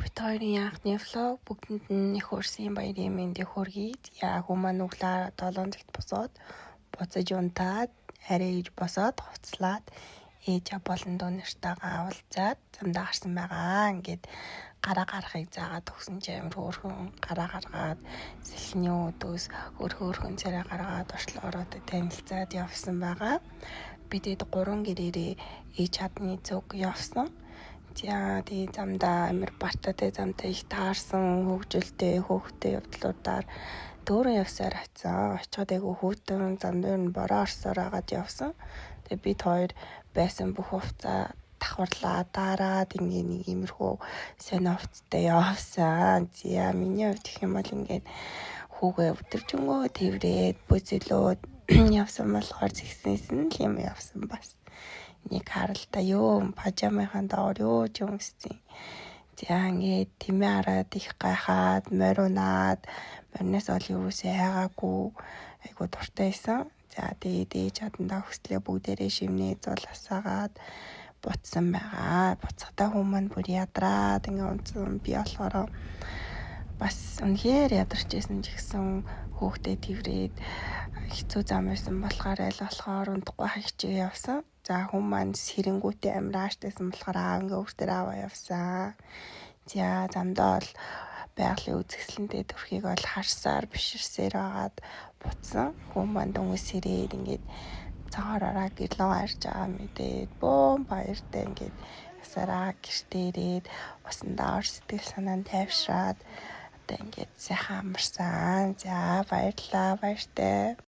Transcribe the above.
Бид хоёрын анхны влог бүгдэнд нь их урсын баярын мэндийг хүргэе. Хүн маань өглөө 7 цагт босоод буцаж унтаад арай иж босоод хувцлаад ээж болон дүү нартайгаа уулзаад замдаа гарсан байгаа. Ингээд гараа гарахыг заагаад өгсөн чи амар хөөрхөн гараа гаргаад сэлхний өдөөс хөөрхөн царай гаргаад орчлоороо танилцаад явсан байгаа. Бидэд 3 гэрээрээ ээж чадны зүг явсан. Тэгээ замдаа амар бартаатай замтай их таарсан хөгжилтэй хөөхтэй явдлуудаар дөөрөн явсаар очисон. Очиход айгу хөтөн зам дээр нь бороо орсоор агаад явсан. Тэгээ бид хоёр байсан бүх хувцаа давхарлаа дараад ингээ нэг иймэрхүү сонио хувцтай явсан. Миний хувьд гэх юм бол ингээд хүүгээ өдөржингөө тэрврээд бүзэлөөд явсан болохоор згснээс нь юм явсан бас. Нэг харалтаа ёо пажамахан доор ёо ч юмсцэн. Ингээд тэмээ хараад их гайхаад моринаад морноос ол юусээ хайгаагүй айгу дуртайсан. Тэгээд ээж чадандаа хөслөө бүгдээрээ шивнээ зуласаагаад буцсан байгаа. Буцахтаа хүмүүс маань бүр ядраад ингээ унтсан. Би болохоор бас үнэхээр ядарч байсан ч гэсэн хөөхтэй тэрврээд хэцүү зам байсан болохоор аль болохоор унтахгүй хичээ явсан. За хүмүүс маань сэрэнгүүтээ амар ааштэйсэн болохоор ингээ өөртөө аваа явсан. За замдаа бол байгалийн үзэсгэлэнтэй төрхийг бол харсаар биширсээр агаад буцсан. Хүмүүс маань дөнгөс сэрээд ингээд цагаараа гэрлөө харж байгаа мэдээд бөөн баяртай ингээд ясараа гэртээ ирээд усандаа ор сэтгэл санаа тайвшраад одоо ингээд сайхан амарсан. За баярлалаа баяртай.